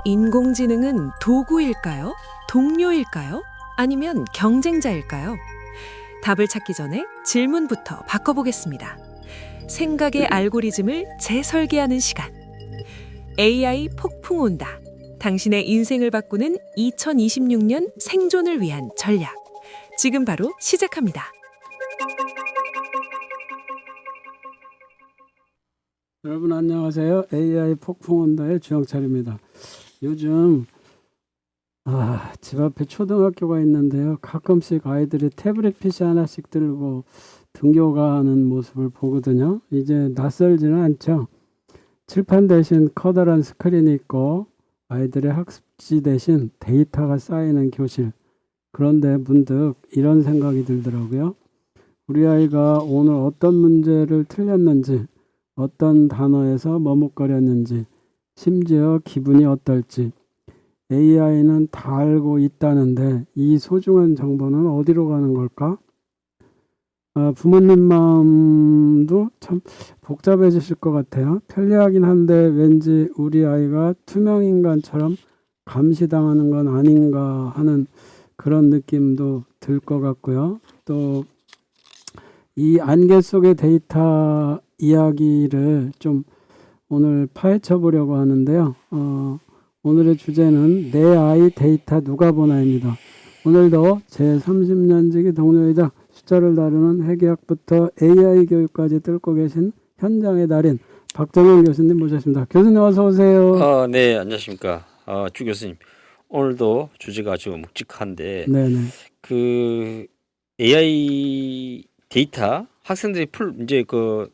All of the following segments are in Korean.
인공지능은 도구일까요? 동료일까요? 아니면 경쟁자일까요? 답을 찾기 전에 질문부터 바꿔보겠습니다. 생각의 알고리즘을 재설계하는 시간. AI 폭풍 온다. 당신의 인생을 바꾸는 2026년 생존을 위한 전략. 지금 바로 시작합니다. 여러분 안녕하세요. AI 폭풍 온다의 주영철입니다. 요즘 집 앞에 초등학교가 있는데요. 가끔씩 아이들이 태블릿 PC 하나씩 들고 등교가는 모습을 보거든요. 이제 낯설지는 않죠. 칠판 대신 커다란 스크린이 있고 아이들의 학습지 대신 데이터가 쌓이는 교실. 그런데 문득 이런 생각이 들더라고요. 우리 아이가 오늘 어떤 문제를 틀렸는지, 어떤 단어에서 머뭇거렸는지, 심지어 기분이 어떨지 AI는 다 알고 있다는데 이 소중한 정보는 어디로 가는 걸까? 부모님 마음도 참 복잡해지실 것 같아요. 편리하긴 한데 왠지 우리 아이가 투명인간처럼 감시당하는 건 아닌가 하는 그런 느낌도 들 것 같고요. 또 이 안개 속의 데이터 이야기를 좀 오늘 파헤쳐 보려고 하는데요. 오늘의 주제는 내 아이 데이터 누가 보나입니다. 오늘도 제 30년지기 동료이자 숫자를 다루는 회계학부터 AI 교육까지 뚫고 계신 현장의 달인 박정현 교수님 모셨습니다. 교수님 어서 오세요. 네, 안녕하십니까. 주 교수님. 오늘도 주제가 아주 묵직한데, 네네. 그 AI 데이터 학생들이 이제 그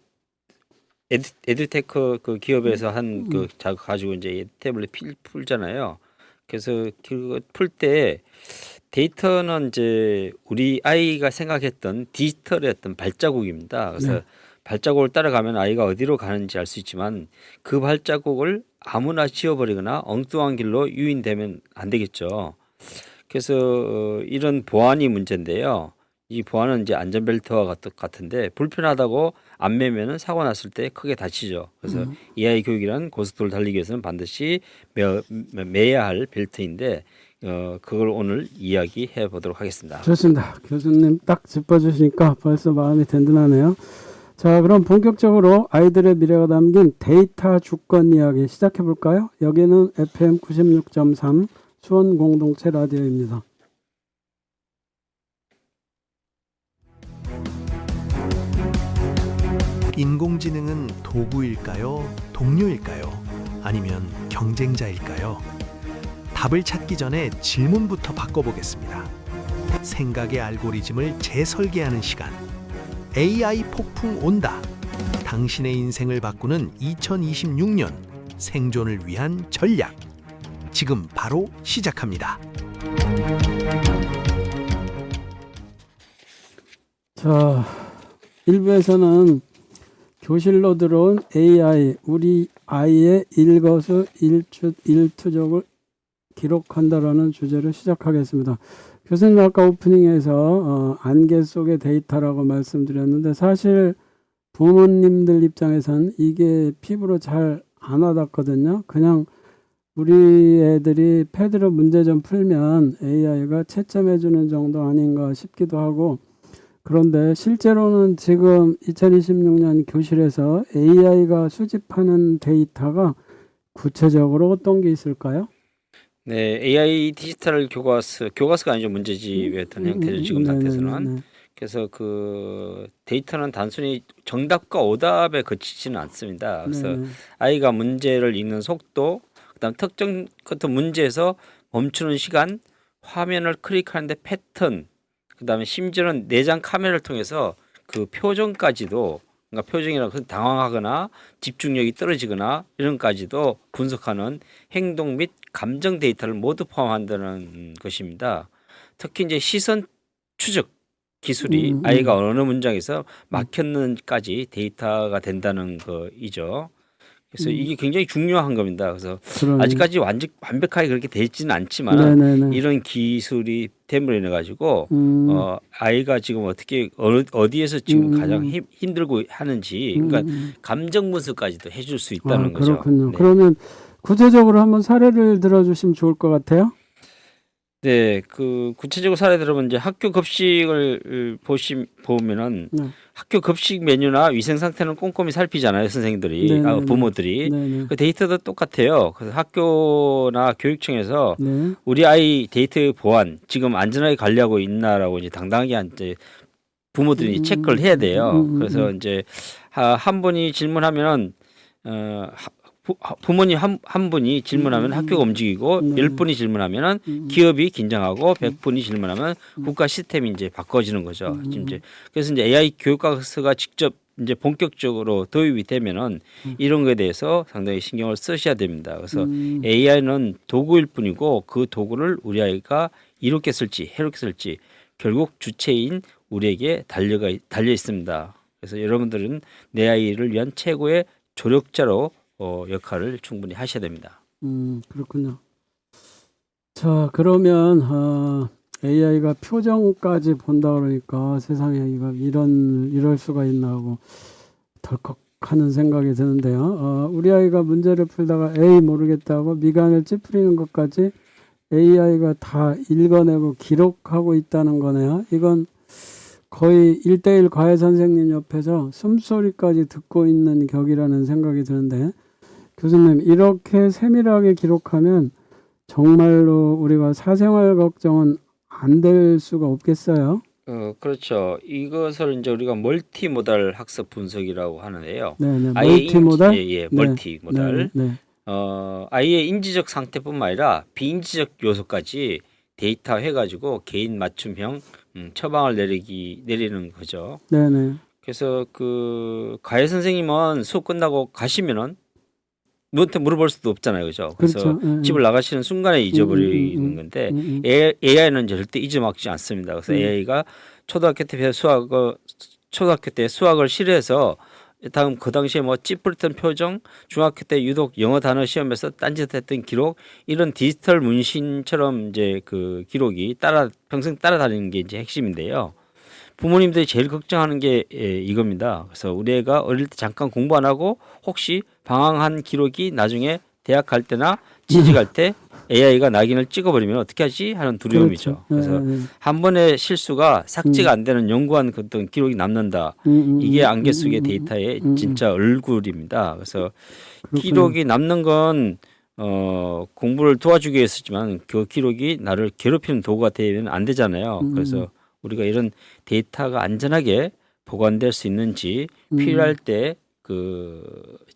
에듀테크 그 기업에서 한 그 자극 가지고 이제 태블릿 풀잖아요. 그래서 그 풀 때 데이터는 이제 우리 아이가 생각했던 디지털의 어떤 발자국입니다. 그래서 네. 발자국을 따라가면 아이가 어디로 가는지 알 수 있지만 그 발자국을 아무나 지워버리거나 엉뚱한 길로 유인되면 안 되겠죠. 그래서 이런 보안이 문제인데요. 이 보안은 이제 안전벨트와 같은데 불편하다고 안 매면은 사고 났을 때 크게 다치죠. 그래서 AI 교육이란 고속도로를 달리기 위해서는 반드시 매야 할 벨트인데 그걸 오늘 이야기해 보도록 하겠습니다. 좋습니다. 교수님 딱 짚어주시니까 벌써 마음이 든든하네요. 자, 그럼 본격적으로 아이들의 미래가 담긴 데이터 주권 이야기 시작해 볼까요? 여기는 FM 96.3 수원 공동체 라디오입니다. 인공지능은 도구일까요? 동료일까요? 아니면 경쟁자일까요? 답을 찾기 전에 질문부터 바꿔보겠습니다. 생각의 알고리즘을 재설계하는 시간. AI 폭풍 온다. 당신의 인생을 바꾸는 2026년 생존을 위한 전략. 지금 바로 시작합니다. 자, 1부에서는 교실로 들어온 AI, 우리 아이의 일거수일투족을 기록한다라는 주제로 시작하겠습니다. 교수님 아까 오프닝에서 안개 속의 데이터라고 말씀드렸는데 사실 부모님들 입장에선 이게 피부로 잘 안 와닿거든요. 그냥 우리 애들이 패드로 문제 좀 풀면 AI가 채점해주는 정도 아닌가 싶기도 하고, 그런데 실제로는 지금 2026년 교실에서 AI가 수집하는 데이터가 구체적으로 어떤 게 있을까요? 네, AI 디지털 교과서가 아니죠. 문제집 같은 형태죠. 지금 상태에서는. 네네네. 그래서 그 데이터는 단순히 정답과 오답에 그치지는 않습니다. 그래서 네네. 아이가 문제를 읽는 속도, 그다음 특정 같은 문제에서 멈추는 시간, 화면을 클릭하는데 패턴, 그다음에 심지어는 내장 카메라를 통해서 그 표정까지도, 그러니까 표정이라고 해서 당황하거나 집중력이 떨어지거나 이런까지도 분석하는 행동 및 감정 데이터를 모두 포함한다는 것입니다. 특히 이제 시선 추적 기술이 아이가 어느 문장에서 막혔는지까지 데이터가 된다는 거이죠. 그래서 이게 굉장히 중요한 겁니다. 그래서 그러네. 아직까지 완벽하게 그렇게 되지는 않지만 네네네. 이런 기술이 됨으로 인해 가지고 아이가 지금 어디에서 지금 가장 힘들고 하는지, 그러니까 감정 분석까지도 해줄 수 있다는 거죠. 그렇군요. 네. 그러면 구체적으로 한번 사례를 들어주시면 좋을 것 같아요. 네, 그 구체적으로 사례 들어보면 이제 학교 급식을 보면은 네. 학교 급식 메뉴나 위생 상태는 꼼꼼히 살피잖아요, 선생님들이, 네네네. 부모들이. 네네. 그 데이터도 똑같아요. 그래서 학교나 교육청에서 네. 우리 아이 데이터 보안 지금 안전하게 관리하고 있나라고 이제 당당하게 이제 부모들이 체크를 해야 돼요. 그래서 이제 한 분이 질문하면은 부모님 한 분이 질문하면 학교가 움직이고 네. 10분이 질문하면은 기업이 긴장하고 100분이 질문하면 국가 시스템이 이제 바꿔지는 거죠. 지금 이제 그래서 이제 AI 교육학서가 직접 이제 본격적으로 도입이 되면은 이런 거에 대해서 상당히 신경을 쓰셔야 됩니다. 그래서 AI는 도구일 뿐이고 그 도구를 우리 아이가 이롭게 쓸지 해롭게 쓸지 결국 주체인 우리에게 달려 있습니다. 그래서 여러분들은 내 아이를 위한 최고의 조력자로 역할을 충분히 하셔야 됩니다. 그렇군요. 자, 그러면 AI가 표정까지 본다 그러니까 세상에 이럴 수가 있나 하고 덜컥 하는 생각이 드는데요. 우리 아이가 문제를 풀다가 에이 모르겠다고 미간을 찌푸리는 것까지 AI가 다 읽어내고 기록하고 있다는 거네요. 이건 거의 1:1 과외 선생님 옆에서 숨소리까지 듣고 있는 격이라는 생각이 드는데 교수님, 이렇게 세밀하게 기록하면 정말로 우리가 사생활 걱정은 안 될 수가 없겠어요? 그렇죠. 이것을 이제 우리가 멀티모달 학습 분석이라고 하는데요. 네네. 아이의 멀티모달? 예, 멀티모달. 네. 아이의 인지적 상태뿐만 아니라 비인지적 요소까지 데이터 해가지고 개인 맞춤형 처방을 내리는 거죠. 네네. 그래서 그 과외 선생님은 수업 끝나고 가시면은 누구한테 물어볼 수도 없잖아요, 그죠? 그래서 그렇죠. 집을 나가시는 순간에 잊어버리는 건데 AI는 절대 잊어먹지 않습니다. 그래서 AI가 초등학교 때 수학을 싫어해서 다음 그 당시에 뭐 찌푸렸던 표정, 중학교 때 유독 영어 단어 시험에서 딴짓했던 기록 이런 디지털 문신처럼 이제 그 기록이 평생 따라다니는 게 이제 핵심인데요. 부모님들이 제일 걱정하는 게 이겁니다. 그래서 우리 애가 어릴 때 잠깐 공부 안 하고 혹시 방황한 기록이 나중에 대학 갈 때나 취직할 때 AI가 낙인을 찍어버리면 어떻게 하지 하는 두려움이죠. 그렇죠. 그래서 한 번의 실수가 삭제가 안 되는 연구한 그 어떤 기록이 남는다. 이게 안개 속의 데이터의 진짜 얼굴입니다. 그래서 기록이 남는 건 공부를 도와주기 위해서지만 그 기록이 나를 괴롭히는 도구가 되면 안 되잖아요. 그래서 우리가 이런 데이터가 안전하게 보관될 수 있는지 필요할 때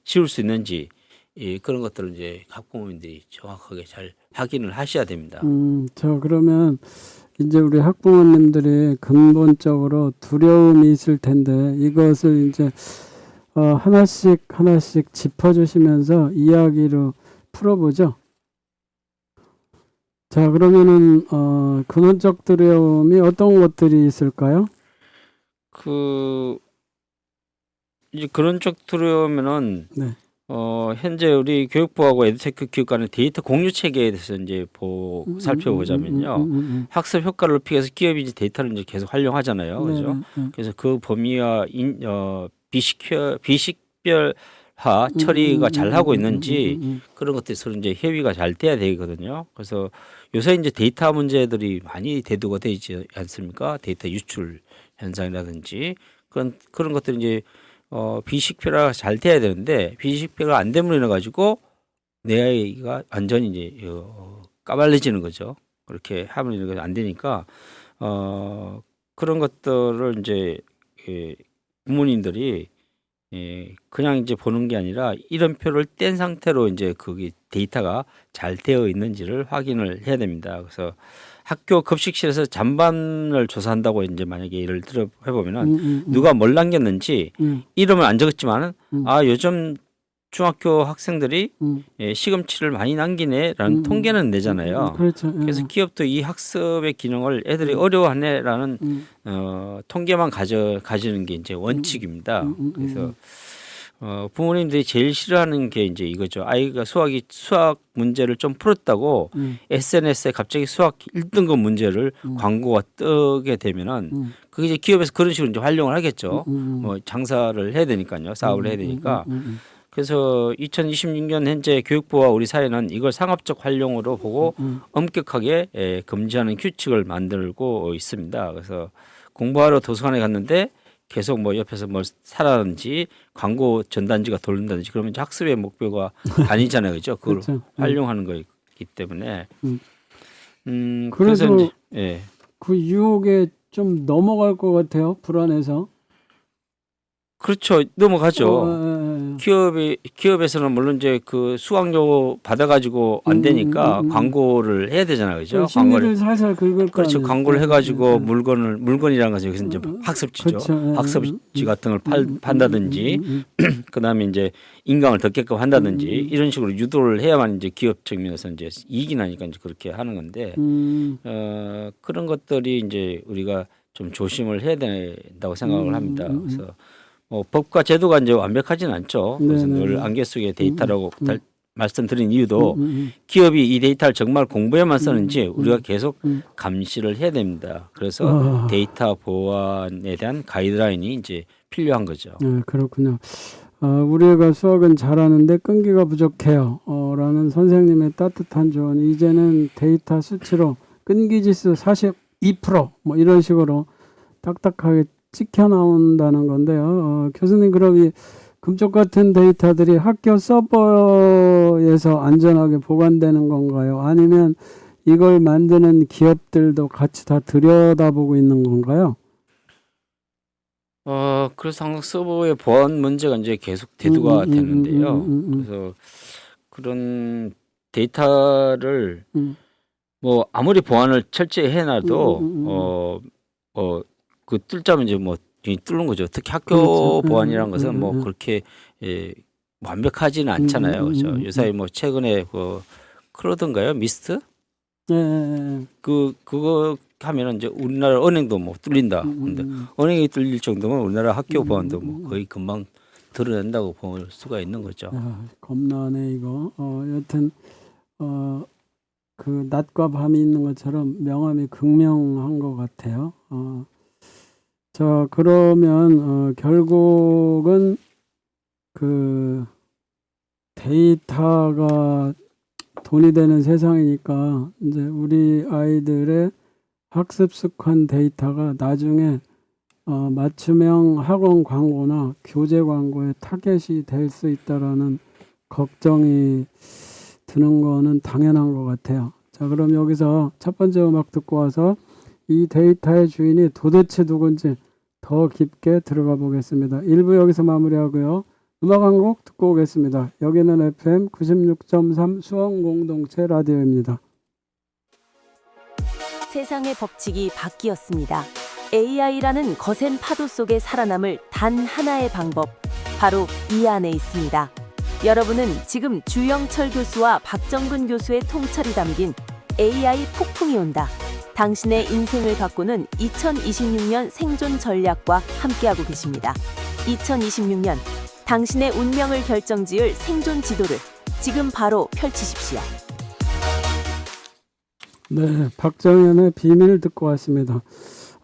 지울 수 있는지 그런 것들을 이제 학부모님들이 정확하게 잘 확인을 하셔야 됩니다. 그러면 이제 우리 학부모님들이 근본적으로 두려움이 있을 텐데 이것을 이제 하나씩 짚어주시면서 이야기로 풀어보죠. 자, 그러면은 근원적 두려움이 어떤 것들이 있을까요? 이제 그런 쪽 두려우면은 네. 현재 우리 교육부하고 에듀테크 교육과는 데이터 공유 체계에 대해서 이제 살펴보자면요. 학습 효과를 높이기 위해서 기업이 이제 데이터를 이제 계속 활용하잖아요. 그렇죠? 그래서 그 범위와 비식별화 처리가 잘 하고 있는지 그런 것들이 서로 이제 협의가 잘 돼야 되거든요. 그래서 요새 이제 데이터 문제들이 많이 대두가 되지 않습니까? 데이터 유출 현상이라든지 그런 것들이 이제 비식별화가 잘 돼야 되는데 비식별화가 안 됨으로 인해 가지고 내 아이가 완전히 이제 까발려지는 거죠. 그렇게 하면 안 되니까 그런 것들을 이제 부모님들이 그냥 이제 보는 게 아니라 이름표를 뗀 상태로 이제 거기 데이터가 잘 되어 있는지를 확인을 해야 됩니다. 그래서 학교 급식실에서 잔반을 조사한다고 이제 만약에 예를 들어 해보면은 누가 뭘 남겼는지 이름을 안 적었지만은 요즘 중학교 학생들이 시금치를 많이 남기네라는 통계는 내잖아요. 그렇죠. 그래서 기업도 이 학습의 기능을 애들이 어려워하네라는 통계만 가지는 게 이제 원칙입니다. 그래서 부모님들이 제일 싫어하는 게 이제 이거죠. 아이가 수학 문제를 좀 풀었다고 SNS에 갑자기 수학 1등급 문제를 광고가 뜨게 되면은 그게 이제 기업에서 그런 식으로 이제 활용을 하겠죠. 뭐 장사를 해야 되니까요. 사업을 해야 되니까. 그래서 2026년 현재 교육부와 우리 사회는 이걸 상업적 활용으로 보고 엄격하게 금지하는 규칙을 만들고 있습니다. 그래서 공부하러 도서관에 갔는데 계속 뭐 옆에서 뭘 사라든지 광고 전단지가 돌린다든지 그러면 이제 학습의 목표가 아니잖아요, 그렇죠? 그걸 그렇죠. 활용하는 거기 때문에. 그래서 그래서 이제, 예. 그 유혹에 좀 넘어갈 것 같아요. 불안해서. 그렇죠. 넘어가죠. 예. 기업에서는 물론 이제 그 수강료 받아가지고 안 되니까 광고를 해야 되잖아요, 그죠? 심리를 살살 긁을 거 그렇죠. 아니에요. 광고를 해가지고 예. 물건이라는 것이 여기서 이제 학습지죠. 그렇죠. 예. 학습지 같은 걸 판다든지, 그다음에 이제 인강을 듣게끔 한다든지 이런 식으로 유도를 해야만 이제 기업 측면에서 이제 이익이 나니까 이제 그렇게 하는 건데 그런 것들이 이제 우리가 좀 조심을 해야 된다고 생각을 합니다. 그래서 뭐 법과 제도가 이제 완벽하지는 않죠. 그래서 늘 안개 속의 데이터라고 말씀드린 이유도 기업이 이 데이터를 정말 공부에만 쓰는지 우리가 계속 감시를 해야 됩니다. 그래서 데이터 보안에 대한 가이드라인이 이제 필요한 거죠. 네, 그렇군요. 우리 애가 수학은 잘하는데 끈기가 부족해요. 라는 선생님의 따뜻한 조언. 이제는 데이터 수치로 끈기 지수 42% 뭐 이런 식으로 딱딱하게 찍혀 나온다는 건데요. 교수님, 그럼 이 금쪽 같은 데이터들이 학교 서버에서 안전하게 보관되는 건가요? 아니면 이걸 만드는 기업들도 같이 다 들여다보고 있는 건가요? 그래서 항상 서버의 보안 문제가 이제 계속 대두가 되는데요. 그래서 그런 데이터를 뭐 아무리 보안을 철저히 해놔도 그 뚫자면 이제 뭐 뚫는 거죠. 특히 학교 그렇죠. 보안이라는 것은 뭐 그렇게 완벽하지는 않잖아요. 그렇죠. 요새 뭐 최근에 그 크로든가요? 미스트? 네. 그거 하면은 이제 우리나라 은행도 뭐 뚫린다. 근데 은행이 뚫릴 정도면 우리나라 학교 보안도 뭐 거의 금방 드러낸다고 볼 수가 있는 거죠. 겁나네 이거. 여튼 그 낮과 밤이 있는 것처럼 명암이 극명한 것 같아요. 자, 그러면 결국은 그 데이터가 돈이 되는 세상이니까 이제 우리 아이들의 학습 습관 데이터가 나중에 맞춤형 학원 광고나 교재 광고에 타겟이 될 수 있다라는 걱정이 드는 거는 당연한 것 같아요. 자, 그럼 여기서 첫 번째 음악 듣고 와서 이 데이터의 주인이 도대체 누군지 더 깊게 들어가 보겠습니다. 1부 여기서 마무리하고요. 음악 한 곡 듣고 오겠습니다. 여기는 FM 96.3 수원공동체 라디오입니다. 세상의 법칙이 바뀌었습니다. AI라는 거센 파도 속에 살아남을 단 하나의 방법, 바로 이 안에 있습니다. 여러분은 지금 주영철 교수와 박정근 교수의 통찰이 담긴 AI 폭풍이 온다. 당신의 인생을 바꾸는 2026년 생존 전략과 함께하고 계십니다. 2026년 당신의 운명을 결정지을 생존 지도를 지금 바로 펼치십시오. 네, 박정현의 비밀 듣고 왔습니다.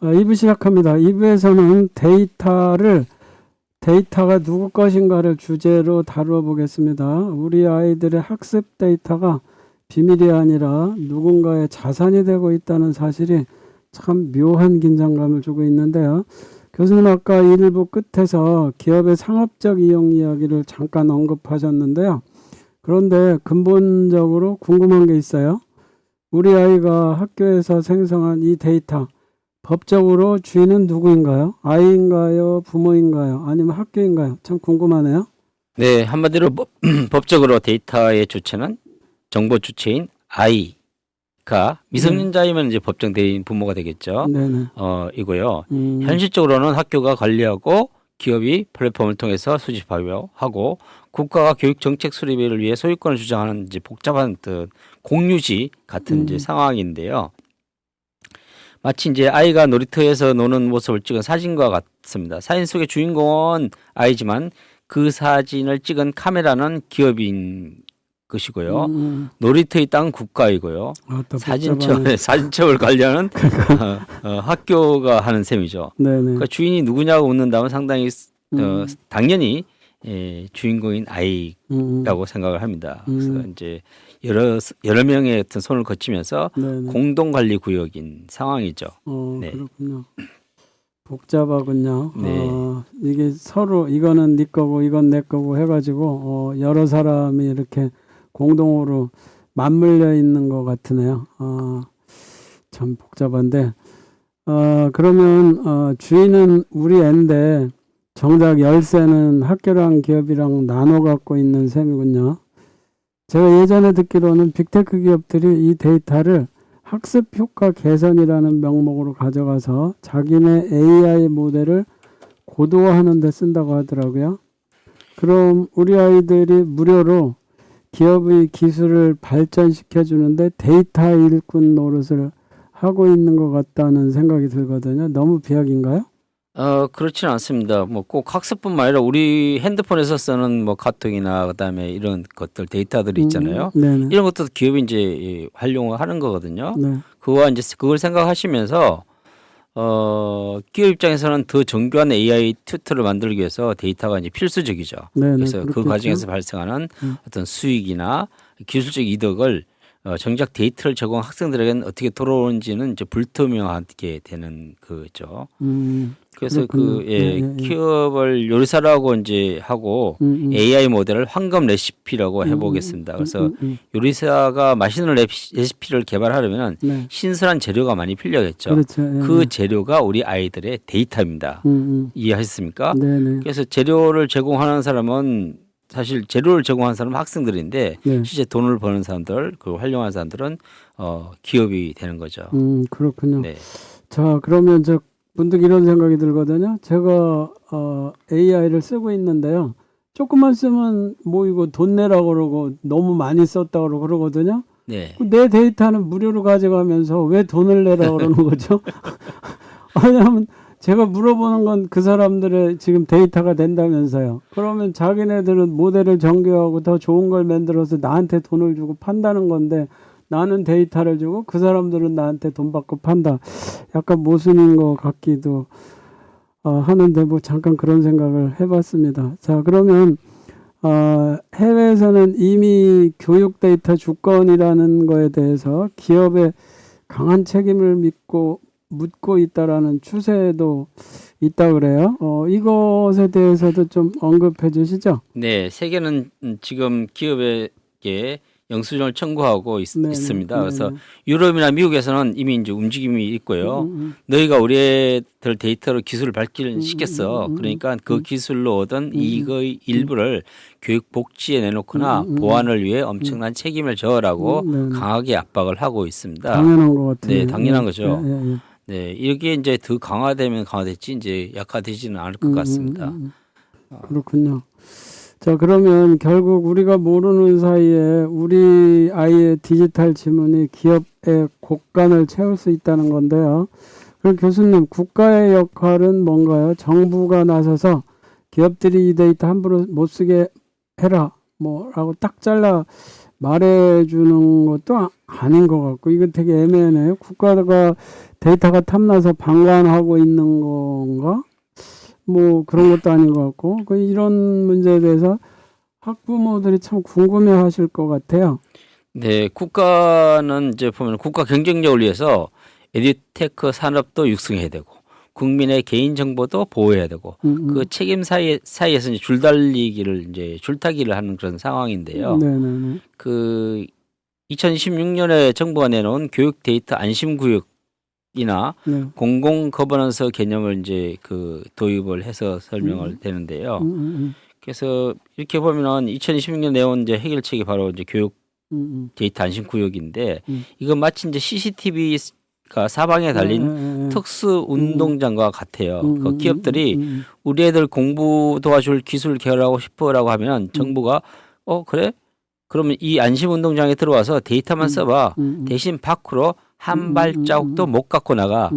2부 시작합니다. 2부에서는 데이터가 누구 것인가를 주제로 다루어 보겠습니다. 우리 아이들의 학습 데이터가 비밀이 아니라 누군가의 자산이 되고 있다는 사실이 참 묘한 긴장감을 주고 있는데요. 교수님 아까 1부 끝에서 기업의 상업적 이용 이야기를 잠깐 언급하셨는데요. 그런데 근본적으로 궁금한 게 있어요. 우리 아이가 학교에서 생성한 이 데이터, 법적으로 주인은 누구인가요? 아이인가요? 부모인가요? 아니면 학교인가요? 참 궁금하네요. 네, 한마디로 법적으로 데이터의 주체는 정보 주체인 아이가 미성년자이면 이제 법정 대리인 부모가 되겠죠. 네네. 이고요. 현실적으로는 학교가 관리하고 기업이 플랫폼을 통해서 수집하고 국가가 교육 정책 수립을 위해 소유권을 주장하는 이제 복잡한 공유지 같은 이제 상황인데요. 마치 이제 아이가 놀이터에서 노는 모습을 찍은 사진과 같습니다. 사진 속의 주인공은 아이지만 그 사진을 찍은 카메라는 기업인 것이고요. 놀이터의 땅은 국가이고요. 사진첩을 관리하는 학교가 하는 셈이죠. 네네. 그러니까 주인이 누구냐고 묻는다면 상당히 당연히 주인공인 아이라고 음. 생각을 합니다. 그래서 음. 이제 여러 명의 어떤 손을 거치면서 네네. 공동 관리 구역인 상황이죠. 네. 그렇군요. 복잡하군요. 네. 이게 서로 이거는 네 거고 이건 내 거고 해가지고 여러 사람이 이렇게 공동으로 맞물려 있는 것 같으네요. 참 복잡한데 그러면 주인은 우리 애인데 정작 열쇠는 학교랑 기업이랑 나눠 갖고 있는 셈이군요. 제가 예전에 듣기로는 빅테크 기업들이 이 데이터를 학습 효과 개선이라는 명목으로 가져가서 자기네 AI 모델을 고도화하는 데 쓴다고 하더라고요. 그럼 우리 아이들이 무료로 기업의 기술을 발전시켜 주는데 데이터 일꾼 노릇을 하고 있는 것 같다는 생각이 들거든요. 너무 비약인가요? 그렇지는 않습니다. 뭐 꼭 학습뿐만 아니라 우리 핸드폰에서 쓰는 뭐 카톡이나 그다음에 이런 것들 데이터들이 있잖아요. 네네. 이런 것도 기업이 이제 활용을 하는 거거든요. 네. 그걸 생각하시면서 기업 입장에서는 더 정교한 AI 튜터를 만들기 위해서 데이터가 이제 필수적이죠. 네네. 그래서 그 그렇겠죠. 과정에서 발생하는 음. 어떤 수익이나 기술적 이득을 정작 데이터를 제공한 학생들에게는 어떻게 돌아오는지는 이제 불투명하게 되는 거죠. 그래서 그렇군요. 기업을 요리사라고 이제 하고 AI 모델을 황금 레시피라고 해보겠습니다. 그래서 요리사가 맛있는 레시피를 개발하려면 네. 신선한 재료가 많이 필요하겠죠. 그렇죠. 그 재료가 우리 아이들의 데이터입니다. 이해하셨습니까? 네네. 그래서 재료를 제공하는 사람은 사실 재료를 제공하는 사람은 학생들인데 네. 실제 돈을 버는 사람들, 그 활용하는 사람들은 기업이 되는 거죠. 그렇군요. 네. 자, 그러면 저 문득 이런 생각이 들거든요. 제가 AI를 쓰고 있는데요. 조금만 쓰면 뭐 이거 돈 내라고 그러고 너무 많이 썼다고 그러거든요. 네. 내 데이터는 무료로 가져가면서 왜 돈을 내라고 그러는 거죠? 왜냐하면 제가 물어보는 건 그 사람들의 지금 데이터가 된다면서요. 그러면 자기네들은 모델을 정교하고 더 좋은 걸 만들어서 나한테 돈을 주고 판다는 건데 나는 데이터를 주고 그 사람들은 나한테 돈 받고 판다. 약간 모순인 것 같기도 하는데 뭐 잠깐 그런 생각을 해봤습니다. 자, 그러면 해외에서는 이미 교육 데이터 주권이라는 거에 대해서 기업의 강한 책임을 묻고 있다라는 추세도 있다 그래요. 이것에 대해서도 좀 언급해 주시죠. 네, 세계는 지금 기업에게 영수증을 청구하고 네네, 있습니다. 그래서 네네. 유럽이나 미국에서는 이미 이제 움직임이 있고요. 너희가 우리 애들 데이터로 기술을 발전시켰어. 그러니까 그 기술로 얻은 이익의 일부를 교육 복지에 내놓거나 보안을 위해 엄청난 책임을 져라고 네네. 강하게 압박을 하고 있습니다. 당연한 것 같아요. 네, 당연한 거죠. 예. 네, 이게 이제 더 강화되면 강화됐지 이제 약화되지는 않을 것 같습니다. 그렇군요. 자, 그러면 결국 우리가 모르는 사이에 우리 아이의 디지털 지문이 기업의 곳간을 채울 수 있다는 건데요. 그럼 교수님, 국가의 역할은 뭔가요? 정부가 나서서 기업들이 이 데이터 함부로 못 쓰게 해라, 뭐라고 딱 잘라 말해주는 것도 아닌 것 같고, 이거 되게 애매하네요. 국가가 데이터가 탐나서 방관하고 있는 건가? 뭐 그런 것도 아닌 것 같고, 이런 문제에 대해서 학부모들이 참 궁금해하실 것 같아요. 네, 국가는 이제 보면 국가 경쟁력을 위해서 에듀테크 산업도 육성해야 되고 국민의 개인 정보도 보호해야 되고 그 책임 사이에서 이제 줄타기를 하는 그런 상황인데요. 네네네. 그 2016년에 정부가 내놓은 교육 데이터 안심 구역이나 네. 공공 거버넌스 개념을 이제 그 도입을 해서 설명을 되는데요. 그래서 이렇게 보면은 2016년 내온 이제 해결책이 바로 이제 교육 데이터 안심 구역인데 이건 마치 이제 CCTV가 사방에 달린 특수 운동장과 같아요. 그 기업들이 우리 애들 공부 도와줄 기술 개발하고 싶어라고 하면 정부가 그래? 그러면 이 안심 운동장에 들어와서 데이터만 써봐. 대신 밖으로 한 발자국도 못 갖고 나가.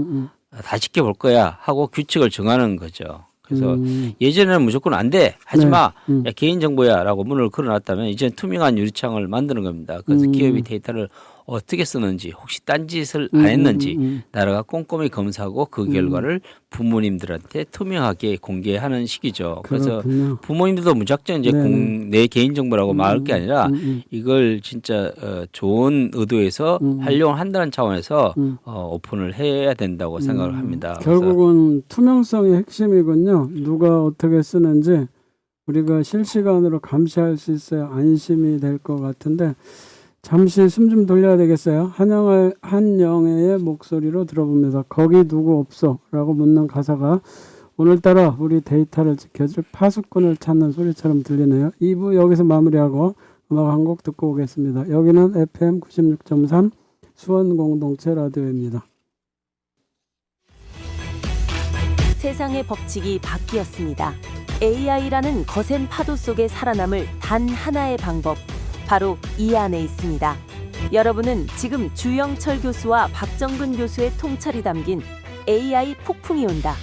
다 지켜볼 거야 하고 규칙을 정하는 거죠. 그래서 예전에는 무조건 안 돼. 하지 마. 야, 개인정보야 라고 문을 걸어놨다면 이제는 투명한 유리창을 만드는 겁니다. 그래서 기업이 데이터를 어떻게 쓰는지 혹시 딴짓을 안 했는지 나라가 꼼꼼히 검사하고 그 결과를 부모님들한테 투명하게 공개하는 시기죠. 그래서 그렇군요. 부모님들도 무작정 이제 네네. 내 개인정보라고 말할 게 아니라 음. 이걸 진짜 좋은 의도에서 활용을 한다는 차원에서 음. 오픈을 해야 된다고 생각을 합니다. 결국은 투명성이 핵심이군요. 누가 어떻게 쓰는지 우리가 실시간으로 감시할 수 있어야 안심이 될 것 같은데 잠시 숨 좀 돌려야 되겠어요. 한영애의 목소리로 들어봅니다. 거기 누구 없어? 라고 묻는 가사가 오늘따라 우리 데이터를 지켜줄 파수꾼을 찾는 소리처럼 들리네요. 2부 여기서 마무리하고 음악 한 곡 듣고 오겠습니다. 여기는 FM 96.3 수원공동체 라디오입니다. 세상의 법칙이 바뀌었습니다. AI라는 거센 파도 속에 살아남을 단 하나의 방법, 바로 이 안에 있습니다. 여러분은 지금 주영철 교수와 박정근 교수의 통찰이 담긴 AI 폭풍이 온다.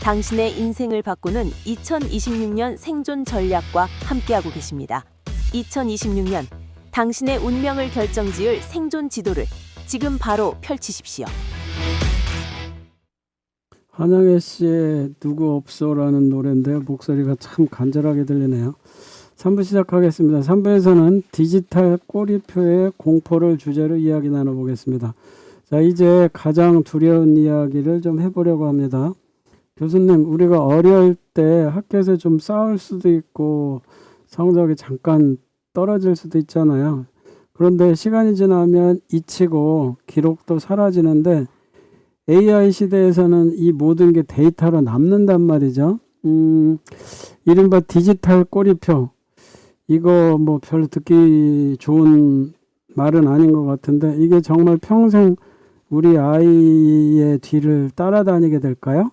당신의 인생을 바꾸는 2026년 생존 전략과 함께하고 계십니다. 2026년 당신의 운명을 결정지을 생존 지도를 지금 바로 펼치십시오. 한영애 씨의 누구 없어라는 노래인데요. 목소리가 참 간절하게 들리네요. 3부 시작하겠습니다. 3부에서는 디지털 꼬리표의 공포를 주제로 이야기 나눠보겠습니다. 자, 이제 가장 두려운 이야기를 좀 해보려고 합니다. 교수님, 우리가 어릴 때 학교에서 좀 싸울 수도 있고 성적이 잠깐 떨어질 수도 있잖아요. 그런데 시간이 지나면 잊히고 기록도 사라지는데 AI 시대에서는 이 모든 게 데이터로 남는단 말이죠. 이른바 디지털 꼬리표. 이거 뭐 별로 듣기 좋은 말은 아닌 것 같은데 이게 정말 평생 우리 아이의 뒤를 따라다니게 될까요?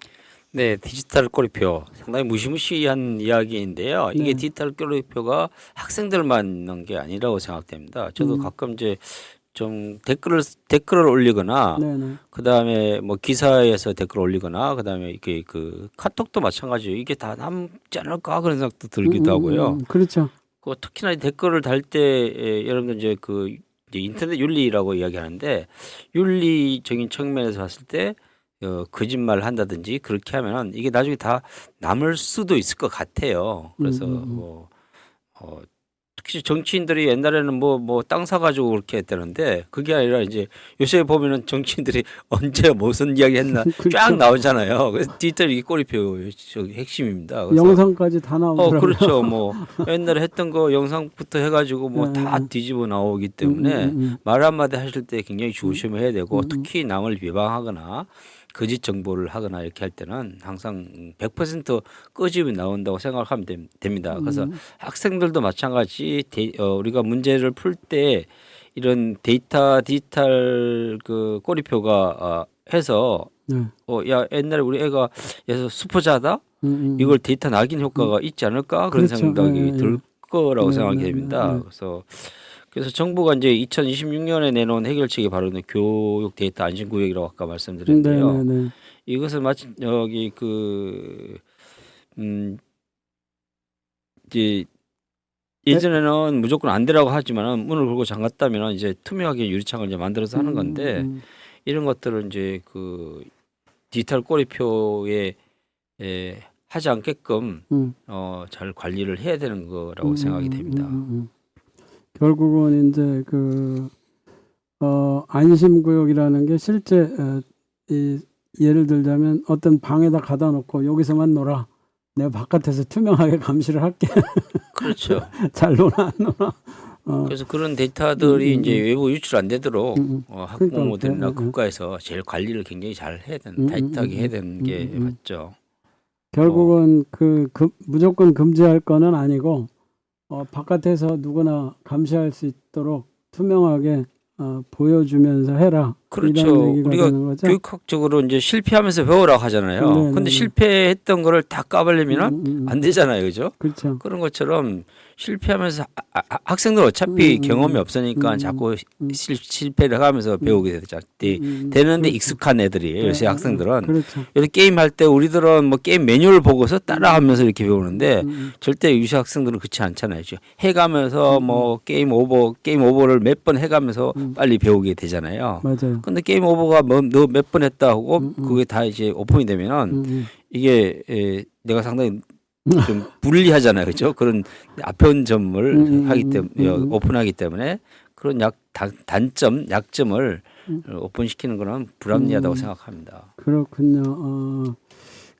네, 디지털 꼬리표 상당히 무시무시한 이야기인데요. 이게 네. 디지털 꼬리표가 학생들만 있는 게 아니라고 생각됩니다. 저도 가끔 이제 좀 댓글을 올리거나 네네. 그다음에 뭐 기사에서 댓글 올리거나 그다음에 이게 그 카톡도 마찬가지예요. 이게 다 남지 않을까 그런 생각도 들기도 하고요. 그렇죠. 그 특히나 댓글을 달 때 여러분들 이제 그 이제 인터넷 윤리라고 이야기하는데 윤리적인 측면에서 봤을 때 거짓말을 한다든지 그렇게 하면은 이게 나중에 다 남을 수도 있을 것 같아요. 그래서 특히 정치인들이 옛날에는 뭐 땅 사가지고 그렇게 했다는데 그게 아니라 이제 요새 보면은 정치인들이 언제 무슨 이야기 했나 쫙 나오잖아요. 그래서 디지털 이 꼬리표 핵심입니다. 그래서 영상까지 다 나오더라고요. 그렇죠. 뭐 옛날에 했던 거 영상부터 해가지고 뭐 다 뒤집어 나오기 때문에 말 한마디 하실 때 굉장히 조심해야 되고 특히 남을 비방하거나 거짓 정보를 하거나 이렇게 할 때는 항상 100% 끄집이 나온다고 생각하면 됩니다. 그래서 학생들도 마찬가지 우리가 문제를 풀 때 이런 디지털 그 꼬리표가 해서 네. 야 옛날에 우리 애가 예서 수포자다 이걸 데이터 낙인 효과가 있지 않을까 그런 그렇죠. 생각이 들 거라고 생각이 네, 됩니다. 네. 그래서 정부가 이제 2026년에 내놓은 해결책이 바로 교육 데이터 안심구역이라고 아까 말씀드렸는데요. 네네네. 이것은 마치 여기 이제 예전에는 무조건 안 되라고 하지만은 문을 걸고 잠갔다면 이제 투명하게 유리창을 이제 만들어서 하는 건데 이런 것들을 이제 그 디지털 꼬리표에 하지 않게끔 잘 관리를 해야 되는 거라고 생각이 됩니다. 결국은 이제 안심구역이라는 게 실제 예를 들자면 어떤 방에다 가다 놓고 여기서만 놀아. 내가 바깥에서 투명하게 감시를 할게. 그렇죠. 잘 노나 안 노나. 그래서 그런 데이터들이 이제 외부 유출 안 되도록 학부모들이나 그러니까, 국가에서 제일 관리를 굉장히 잘 해야 되는 타이트하게 해야 되는 게 맞죠. 결국은 무조건 금지할 거는 아니고 바깥에서 누구나 감시할 수 있도록 투명하게 보여주면서 해라. 그렇죠. 이런 얘기가 우리가 되는 거죠? 교육학적으로 이제 실패하면서 배우라고 하잖아요. 네네네. 근데 실패했던 거를 다 까발리면 안 되잖아요. 그죠? 그렇죠. 그런 것처럼 실패하면서 학생들 어차피 경험이 없으니까 음. 자꾸 실패를 하면서 배우게 되는데 익숙한 애들이에요. 요새 학생들은. 그렇죠. 요새 게임 할 때 우리들은 뭐 게임 매뉴얼 보고서 따라하면서 이렇게 배우는데 절대 유시 학생들은 그렇지 않잖아요. 해가면서 뭐 게임 오버를 몇 번 해가면서 빨리 배우게 되잖아요. 맞아요. 근데 게임 오버가 뭐 너 몇 번 했다 하고 그게 다 이제 오픈이 되면은 이게 내가 상당히 좀 불리하잖아요. 그렇죠? 그런 아편 점을 하기 때문에 오픈하기 때문에 그런 단점, 약점을 오픈시키는 거는 불합리하다고 생각합니다. 그렇군요.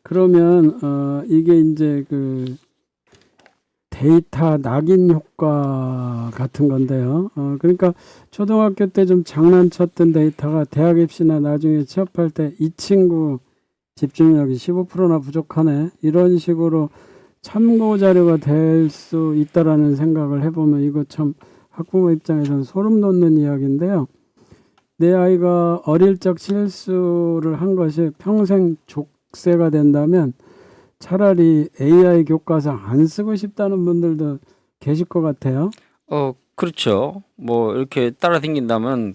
그러면 이게 이제 그 데이터 낙인 효과 같은 건데요. 그러니까 초등학교 때 좀 장난쳤던 데이터가 대학 입시나 나중에 취업할 때 이 친구 집중력이 15%나 부족하네. 이런 식으로 참고 자료가 될 수 있다라는 생각을 해보면 이거 참 학부모 입장에서는 소름 돋는 이야기인데요. 내 아이가 어릴 적 실수를 한 것이 평생 족쇄가 된다면 차라리 AI 교과서 안 쓰고 싶다는 분들도 계실 것 같아요. 그렇죠. 뭐 이렇게 따라다닌다면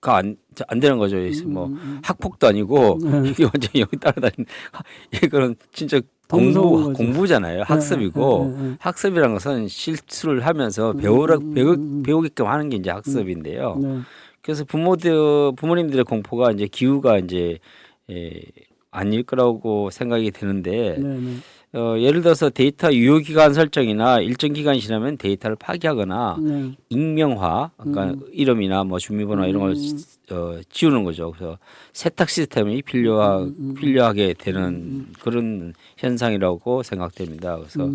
안 되는 거죠. 뭐 학폭도 아니고 이게 완전 히 여기 따라다니는 이거는 진짜 무서운 거죠. 공부잖아요. 학습이고 학습이라는 것은 실수를 하면서 배우게끔 하는 게 이제 학습인데요. 네. 그래서 부모님들의 공포가 이제 기후가 이제 아닐 거라고 생각이 드는데 네. 예를 들어서 데이터 유효 기간 설정이나 일정 기간이 지나면 데이터를 파기하거나 네. 익명화, 그러니까 이름이나 뭐 주민번호 이런 걸 지우는 거죠. 그래서 세탁 시스템이 필요하게 되는 그런 현상이라고 생각됩니다. 그래서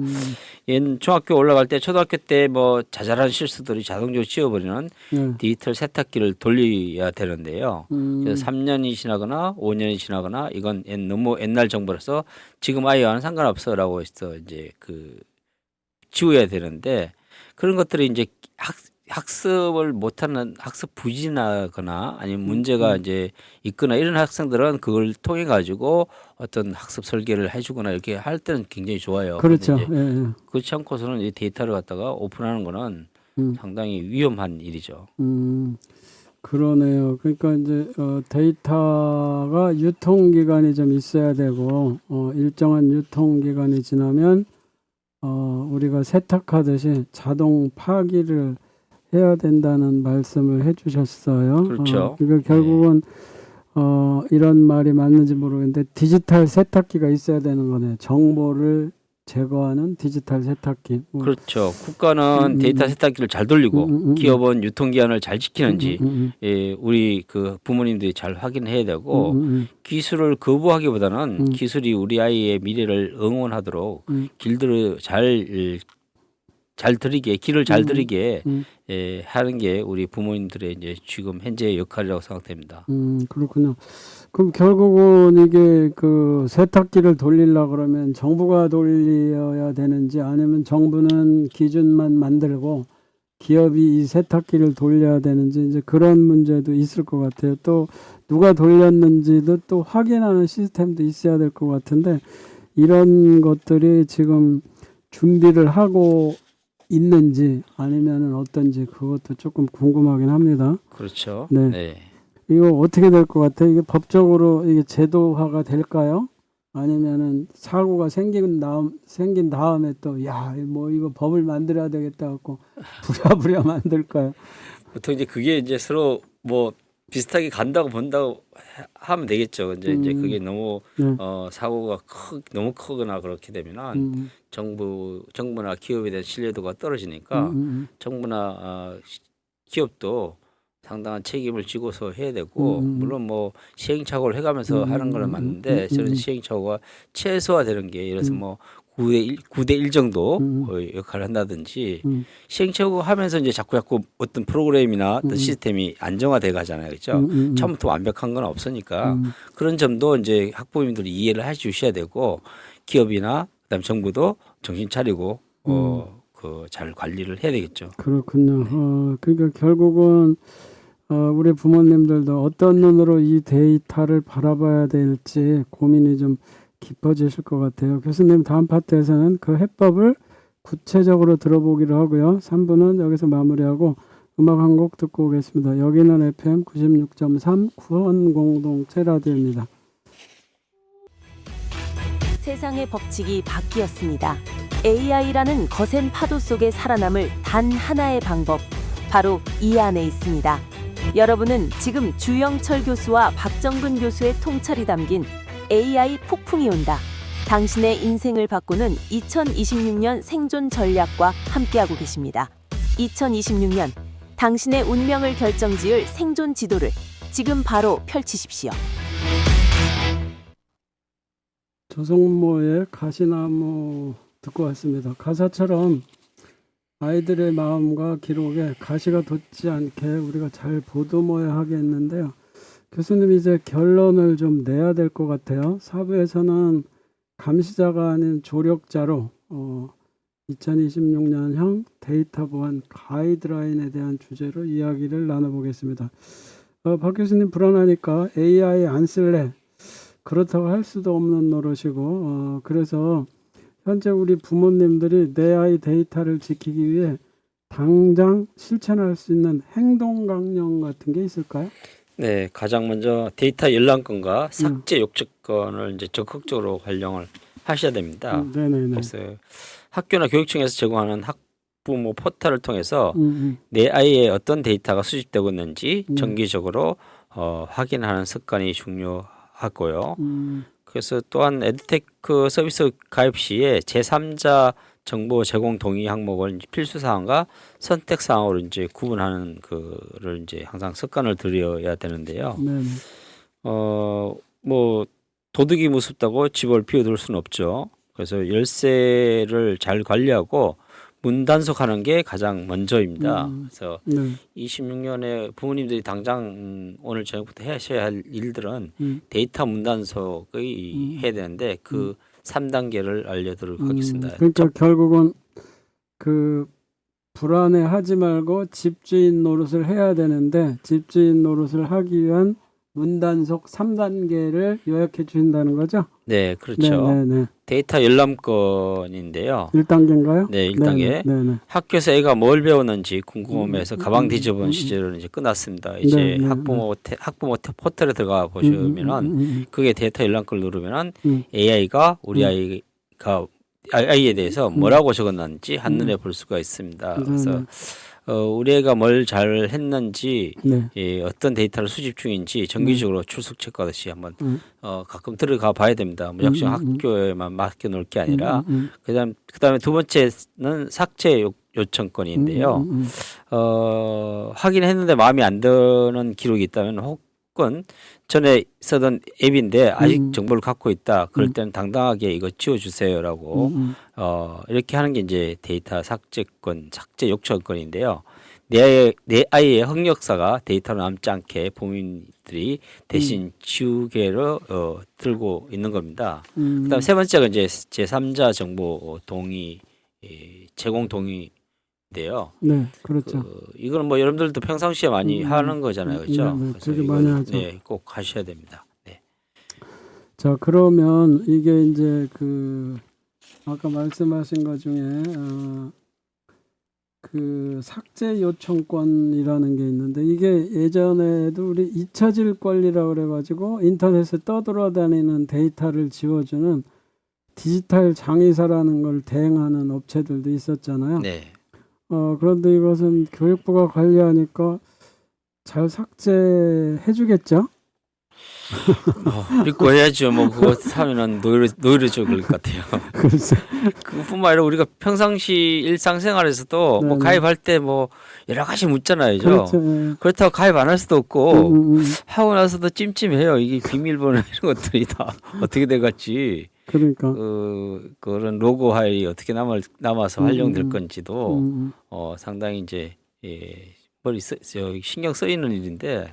중학교 올라갈 때 초등학교 때 뭐 자잘한 실수들이 자동적으로 지워버리는 네. 디지털 세탁기를 돌려야 되는데요. 그래서 3년이 지나거나 5년이 지나거나 이건 너무 옛날 정보라서 지금 아이와는 상관없어라고 해서 이제 지워야 되는데 그런 것들이 이제 학습을 못하는 학습 부진하거나 아니면 문제가 이제 있거나 이런 학생들은 그걸 통해 가지고 어떤 학습 설계를 해주거나 이렇게 할 때는 굉장히 좋아요. 그렇죠. 근데 이제 예. 그렇지 않고서는 이 데이터를 갖다가 오픈하는 거는 상당히 위험한 일이죠. 그러네요. 그러니까 이제 데이터가 유통 기간이 좀 있어야 되고 일정한 유통 기간이 지나면 우리가 세탁하듯이 자동 파기를 해야 된다는 말씀을 해주셨어요. 그렇죠. 그러니까 결국은 이런 말이 맞는지 모르겠는데 디지털 세탁기가 있어야 되는 거네요. 정보를 제거하는 디지털 세탁기. 그렇죠. 국가는 데이터 세탁기를 잘 돌리고 기업은 유통기한을 잘 지키는지 우리 부모님들이 잘 확인해야 되고 기술을 거부하기보다는 기술이 우리 아이의 미래를 응원하도록 길을 잘 들이게 하는 게 우리 부모님들의 이제 지금 현재 역할이라고 생각됩니다. 그렇군요. 그럼 결국은 이게 세탁기를 돌리려 그러면 정부가 돌려야 되는지 아니면 정부는 기준만 만들고 기업이 이 세탁기를 돌려야 되는지 이제 그런 문제도 있을 것 같아요. 또 누가 돌렸는지도 또 확인하는 시스템도 있어야 될 것 같은데 이런 것들이 지금 준비를 하고 있는지 아니면은 어떤지 그것도 조금 궁금하긴 합니다. 그렇죠. 네. 네. 이거 어떻게 될 것 같아요? 이게 법적으로 이게 제도화가 될까요? 아니면은 사고가 생긴 다음에 또 뭐 이거 법을 만들어야 되겠다 갖고 부랴부랴 만들까요? 보통 이제 그게 이제 서로 뭐 비슷하게 간다고 본다고 하면 되겠죠. 이제 그게 너무 네. 사고가 너무 크거나 그렇게 되면은 정부나 기업에 대한 신뢰도가 떨어지니까 정부나 기업도 상당한 책임을 지고서 해야 되고 물론 뭐 시행착오를 해가면서 하는 거는 맞는데 저는 시행착오가 최소화되는 게 예를 들어서 뭐 9대 1 정도 역할을 한다든지 시행착오 하면서 이제 자꾸 어떤 프로그램이나 어떤 시스템이 안정화돼 가잖아요. 그렇죠? 처음부터 완벽한 건 없으니까 그런 점도 이제 학부모님들이 이해를 해 주셔야 되고 기업이나 그다음에 정부도 정신 차리고 잘 관리를 해야 되겠죠. 그렇군요. 그러니까 결국은 우리 부모님들도 어떤 눈으로 이 데이터를 바라봐야 될지 고민이 좀 깊어지실 것 같아요. 교수님 다음 파트에서는 그 해법을 구체적으로 들어보기로 하고요. 3부는 여기서 마무리하고 음악 한 곡 듣고 오겠습니다. 여기는 FM 96.3 구원공동체 라디오입니다. 세상의 법칙이 바뀌었습니다. AI라는 거센 파도 속에 살아남을 단 하나의 방법, 바로 이 안에 있습니다. 여러분은 지금 주영철 교수와 박정근 교수의 통찰이 담긴 AI 폭풍이 온다. 당신의 인생을 바꾸는 2026년 생존 전략과 함께하고 계십니다. 2026년 당신의 운명을 결정지을 생존 지도를 지금 바로 펼치십시오. 조성모의 가시나무 듣고 왔습니다. 가사처럼 아이들의 마음과 기록에 가시가 돋지 않게 우리가 잘 보듬어야 하겠는데요. 교수님 이제 결론을 좀 내야 될 것 같아요. 4부에서는 감시자가 아닌 조력자로 2026년형 데이터 보안 가이드라인에 대한 주제로 이야기를 나눠보겠습니다. 박 교수님 불안하니까 AI 안 쓸래? 그렇다고 할 수도 없는 노릇이고 그래서 현재 우리 부모님들이 내 아이 데이터를 지키기 위해 당장 실천할 수 있는 행동 강령 같은 게 있을까요? 네, 가장 먼저 데이터 열람권과 삭제 욕조권을 이제 적극적으로 활용을 하셔야 됩니다. 네네네. 그래서 학교나 교육청에서 제공하는 학부모 포털을 통해서 내 아이의 어떤 데이터가 수집되고 있는지 정기적으로 확인하는 습관이 중요하고요. 그래서 또한 에듀테크 서비스 가입 시에 제3자 정보 제공 동의 항목을 필수 사항과 선택 사항으로 이제 구분하는 그를 이제 항상 습관을 들여야 되는데요. 네네. 뭐 도둑이 무섭다고 집을 비워둘 수는 없죠. 그래서 열쇠를 잘 관리하고 문 단속하는 게 가장 먼저입니다. 그래서 네. 26년에 부모님들이 당장 오늘 저녁부터 하셔야 할 일들은 데이터 문 단속의 해야 되는데 그 3단계를 알려드리도록 하겠습니다. 그러니까 결국은 그 불안해하지 말고 집주인 노릇을 해야 되는데 집주인 노릇을 하기 위한 문단속 3단계를 요약해 주신다는 거죠? 네, 그렇죠. 네네네. 데이터 열람권인데요. 1단계인가요? 네, 1단계. 네네. 학교에서 애가 뭘 배웠는지 궁금해서 가방 뒤져본 시절은 이제 끝났습니다. 이제 학부모 포털에 들어가 보시면은 그게 데이터 열람권을 누르면은 AI가 우리 아이에 대해서 뭐라고 적었는지 한눈에 볼 수가 있습니다. 그래서 우리 애가 뭘 잘 했는지 어떤 데이터를 수집 중인지 정기적으로 출석 체크하듯이 한번 가끔 들어가 봐야 됩니다. 무작정 학교에만 맡겨 놓을 게 아니라 그다음에 두 번째는 삭제 요청권인데요. 확인했는데 마음에 안 드는 기록이 있다면 혹은 전에 쓰던 앱인데 아직 정보를 갖고 있다. 그럴 때는 당당하게 이거 지워주세요라고 이렇게 하는 게 이제 데이터 삭제권, 삭제 요청권인데요. 내 아이의 흑역사가 데이터로 남지 않게 부모님들이 대신 지우개로 들고 있는 겁니다. 그다음 세 번째가 이제 제3자 정보 동의 제공 동의. 인데요. 네, 그렇죠. 이거는 뭐 여러분들도 평상시에 많이 하는 거잖아요, 그렇죠? 네, 그래서 되게 많이 하죠. 네, 꼭 하셔야 됩니다. 네. 자, 그러면 이게 이제 그 아까 말씀하신 것 중에 그 삭제 요청권이라는 게 있는데 이게 예전에도 우리 잊혀질 권리라고 그래가지고 인터넷에 떠돌아다니는 데이터를 지워주는 디지털 장의사라는 걸 대행하는 업체들도 있었잖아요. 네. 그런데 이것은 교육부가 관리하니까 잘 삭제해주겠죠? 믿고 해야죠. 뭐 그거 하면은 노이로족일 것 같아요. 글쎄. 그뿐만 아니라 우리가 평상시 일상생활에서도 뭐 가입할 때 뭐 여러 가지 묻잖아요, 그렇죠. 그렇다고 가입 안 할 수도 없고 하고 나서도 찜찜해요. 이게 비밀번호 이런 것들이 다 어떻게 돼갈지. 그러니까 그런 로고 파일이 어떻게 남아서 활용될 건지도 상당히 이제 신경 쓰이는 일인데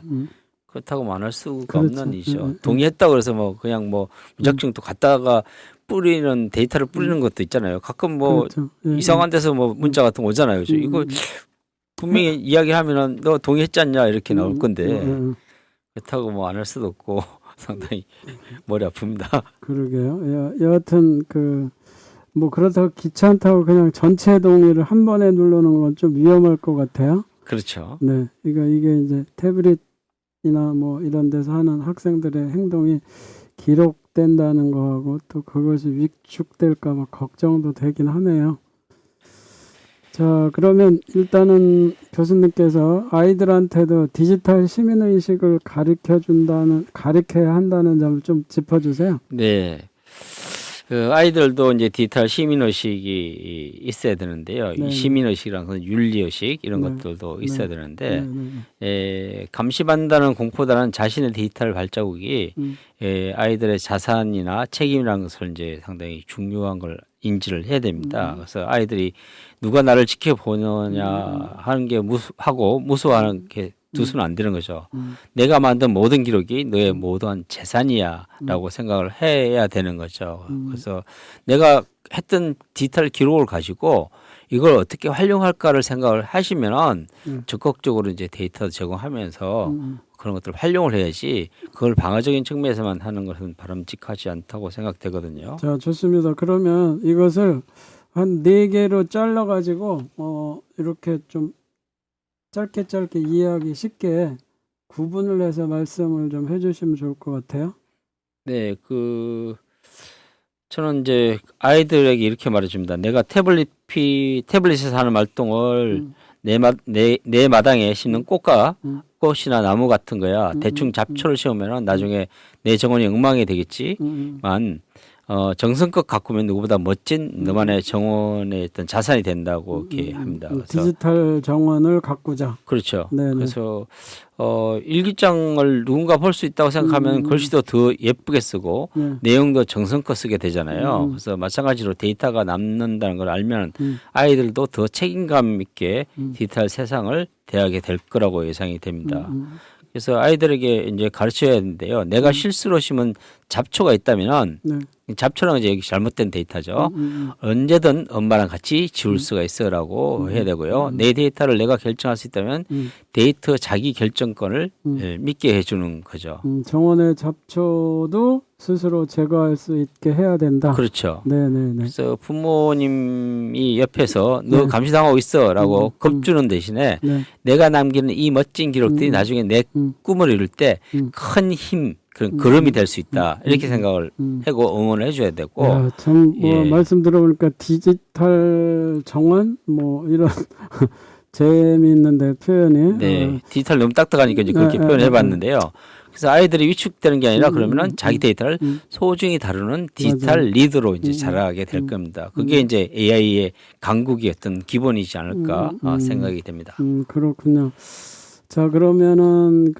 그렇다고 안 할 수가 그렇죠. 없는 일이죠. 동의했다 그래서 뭐 그냥 뭐 무작정 또 갖다가 뿌리는 데이터를 뿌리는 것도 있잖아요. 가끔 뭐 그렇죠. 이상한 데서 뭐 문자 같은 거 오잖아요. 그죠? 이거 분명히 이야기하면은 너 동의했지 않냐 이렇게 나올 건데 음. 그렇다고 뭐 안 할 수도 없고 상당히 머리 아픕니다. 그러게요. 여하튼 뭐 그렇다고 귀찮다고 그냥 전체 동의를 한 번에 누르는 건 좀 위험할 것 같아요. 그렇죠. 네, 그러니까 이게 이제 태블릿이나 뭐 이런 데서 하는 학생들의 행동이 기록된다는 거하고 또 그것이 위축될까 봐 걱정도 되긴 하네요. 자, 그러면 일단은 교수님께서 아이들한테도 디지털 시민의식을 가르쳐야 한다는 점을 좀 짚어주세요. 네. 그 아이들도 이제 디지털 시민의식이 있어야 되는데요. 네. 이 시민의식이란 건 윤리의식 이런 네. 것들도 있어야 네. 되는데 네. 감시받는다는 공포보다는 자신의 디지털 발자국이 아이들의 자산이나 책임이라는 것을 이제 상당히 중요한 걸 인지를 해야 됩니다. 그래서 아이들이 누가 나를 지켜보느냐 하는 게 무서워하는 게 두서는 안 되는 거죠. 내가 만든 모든 기록이 너의 모든 재산이야라고 생각을 해야 되는 거죠. 그래서 내가 했던 디지털 기록을 가지고 이걸 어떻게 활용할까를 생각을 하시면은 적극적으로 이제 데이터 제공하면서 그런 것들을 활용을 해야지 그걸 방어적인 측면에서만 하는 것은 바람직하지 않다고 생각되거든요. 자, 좋습니다. 그러면 이것을 한 4개로 잘라가지고 이렇게 좀 짧게 이해하기 쉽게 구분을 해서 말씀을 좀 해주시면 좋을 것 같아요. 네, 저는 이제 아이들에게 이렇게 말해줍니다. 내가 태블릿에서 하는 활동을 내 마당에 심는 꽃이나 나무 같은 거야. 대충 잡초를 심으면 나중에 내 정원이 엉망이 되겠지만 정성껏 가꾸면 누구보다 멋진 너만의 정원의 어떤 자산이 된다고 이렇게 합니다. 그래서 디지털 정원을 가꾸자. 그렇죠. 네네. 그래서 일기장을 누군가 볼 수 있다고 생각하면 글씨도 더 예쁘게 쓰고 내용도 정성껏 쓰게 되잖아요. 그래서 마찬가지로 데이터가 남는다는 걸 알면 아이들도 더 책임감 있게 디지털 세상을 대하게 될 거라고 예상이 됩니다. 그래서 아이들에게 이제 가르쳐야 하는데요. 내가 실수로 심은 잡초가 있다면은 잡초라는 게 여기 잘못된 데이터죠. 언제든 엄마랑 같이 지울 수가 있어라고 해야 되고요. 내 데이터를 내가 결정할 수 있다면 데이터 자기 결정권을 믿게 해주는 거죠. 정원의 잡초도 스스로 제거할 수 있게 해야 된다. 그렇죠. 네네네. 그래서 부모님이 옆에서 너 감시당하고 있어라고 겁주는 대신에 내가 남기는 이 멋진 기록들이 나중에 내 꿈을 이룰 때 큰 힘, 그런 걸음이 될 수 있다. 이렇게 생각을 하고 응원을 해줘야 되고. 야, 참, 말씀 들어보니까 디지털 정원? 뭐, 이런, 재미있는데, 표현이. 네. 디지털 너무 딱딱하니까 이제 그렇게 표현해 봤는데요. 그래서 아이들이 위축되는 게 아니라 그러면은 자기 데이터를 소중히 다루는 디지털 리더로 이제 자라게 될 겁니다. 그게 이제 AI의 강국이 어떤 기본이지 않을까 생각이 됩니다. 그렇군요. 자, 그러면은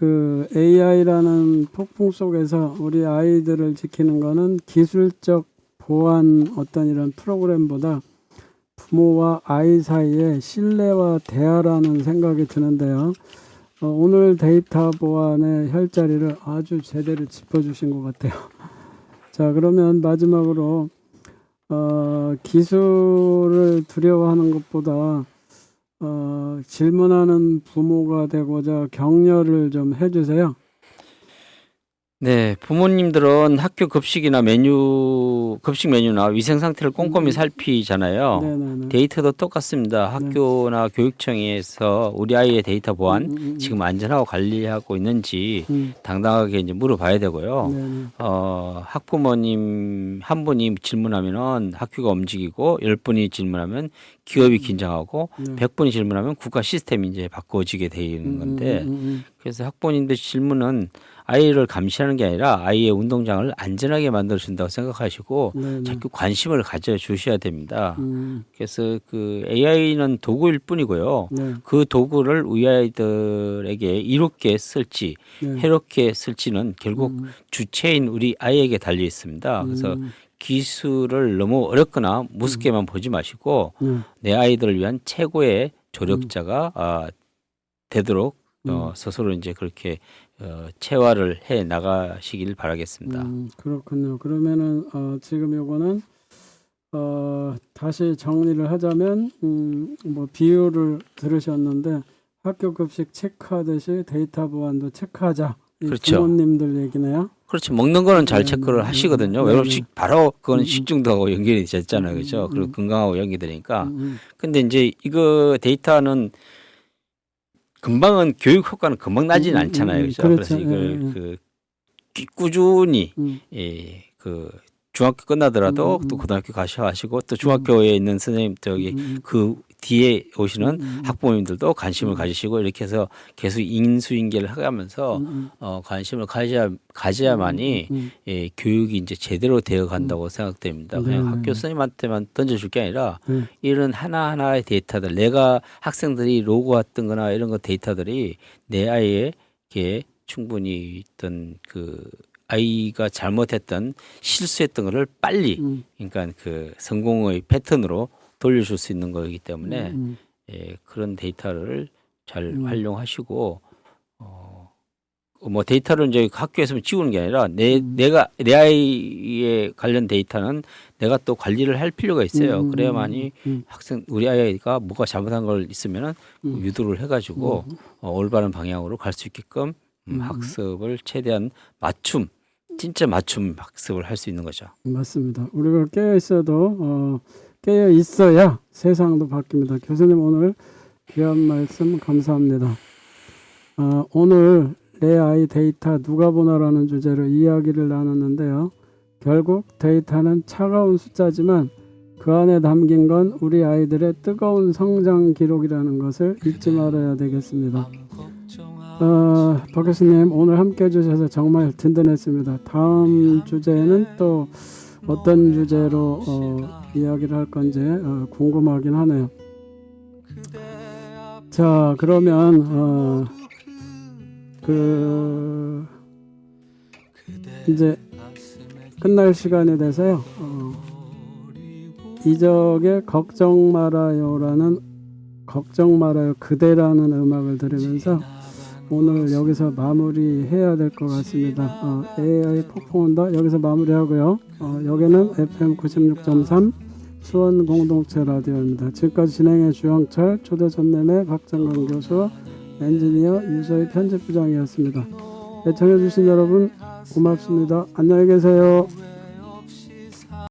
AI라는 폭풍 속에서 우리 아이들을 지키는 거는 기술적 보안 어떤 이런 프로그램보다 부모와 아이 사이의 신뢰와 대화라는 생각이 드는데요. 오늘 데이터 보안의 혈자리를 아주 제대로 짚어주신 것 같아요. 자, 그러면 마지막으로 기술을 두려워하는 것보다 질문하는 부모가 되고자 격려를 좀 해주세요. 네, 부모님들은 학교 급식 메뉴나 위생 상태를 꼼꼼히 살피잖아요. 네네네. 데이터도 똑같습니다. 학교나 교육청에서 우리 아이의 데이터 보안 지금 안전하고 관리하고 있는지 당당하게 이제 물어봐야 되고요. 네네. 학부모님 한 분이 질문하면은 학교가 움직이고 10분이 질문하면 기업이 긴장하고 100분이 질문하면 국가 시스템이 이제 바꿔지게 되는 건데 그래서 학부모님들 질문은 아이를 감시하는 게 아니라 아이의 운동장을 안전하게 만들어준다고 생각하시고 자꾸 관심을 가져주셔야 됩니다. 그래서 AI는 도구일 뿐이고요. 그 도구를 우리 아이들에게 이롭게 쓸지 해롭게 쓸지는 결국 주체인 우리 아이에게 달려 있습니다. 그래서 기술을 너무 어렵거나 무섭게만 보지 마시고 내 아이들을 위한 최고의 조력자가 되도록 스스로 이제 그렇게 체화를 해 나가시길 바라겠습니다. 그렇군요. 그러면은 지금 요거는 다시 정리를 하자면 뭐 비유를 들으셨는데 학교 급식 체크하듯이 데이터 보안도 체크하자. 이 그렇죠. 부모님들 얘기네요. 그렇죠. 먹는 거는 잘 네, 체크를 네, 하시거든요. 네, 왜냐면 네. 바로 그건 식중독하고 연결이 됐잖아요. 그렇죠. 음, 그리고 건강하고 연결되니까. 음, 근데 이제 이거 데이터는 금방은 교육 효과는 금방 나지는 않잖아요. 그렇죠. 그렇죠. 그래서 이걸 예, 예. 그 꾸준히 음, 그 중학교 끝나더라도 음, 또 고등학교 가셔가시고 또 중학교에 있는 선생님 저기 그 뒤에 오시는 학부모님들도 관심을 가지시고 이렇게 해서 계속 인수인계를 해가면서 관심을 가져야만이 교육이 이제 제대로 되어 간다고 생각됩니다. 그냥 네, 학교 네. 선생님한테만 던져줄 게 아니라 네. 이런 하나하나의 데이터들 내가 학생들이 로고 했던 거나 이런 거 데이터들이 내 아이에게 충분히 있던 그 아이가 잘못했던 실수했던 거를 빨리 그러니까 그 성공의 패턴으로 돌려줄 수 있는 거기 때문에 그런 데이터를 잘 활용하시고 뭐 데이터를 이제 학교에서 지우는 게 아니라 내가 내 아이에 관련 데이터는 내가 또 관리를 할 필요가 있어요. 그래야만이 우리 아이가 뭐가 잘못한 걸 있으면은 유도를 해가지고 올바른 방향으로 갈 수 있게끔 학습을 최대한 진짜 맞춤 학습을 할 수 있는 거죠. 맞습니다. 우리가 깨어 있어도 깨어 있어야 세상도 바뀝니다. 교수님 오늘 귀한 말씀 감사합니다. 오늘 내 아이 데이터 누가 보나라는 주제로 이야기를 나눴는데요. 결국 데이터는 차가운 숫자지만 그 안에 담긴 건 우리 아이들의 뜨거운 성장 기록이라는 것을 잊지 말아야 되겠습니다. 박 교수님 오늘 함께 해주셔서 정말 든든했습니다. 다음 주제는 또 어떤 주제로 이야기를 할 건지 궁금하긴 하네요. 자 그러면 이제 끝날 시간이 돼서요. 이적의 걱정 말아요라는 걱정 말아요 그대라는 음악을 들으면서 오늘 여기서 마무리해야 될 것 같습니다. AI 폭풍온다 여기서 마무리하고요. 여기는 FM 96.3 수원 공동체 라디오입니다. 지금까지 진행의 주영철, 초대 손님의 박정건 교수, 엔지니어 유서희 편집부장이었습니다. 애청해주신 여러분 고맙습니다. 안녕히 계세요.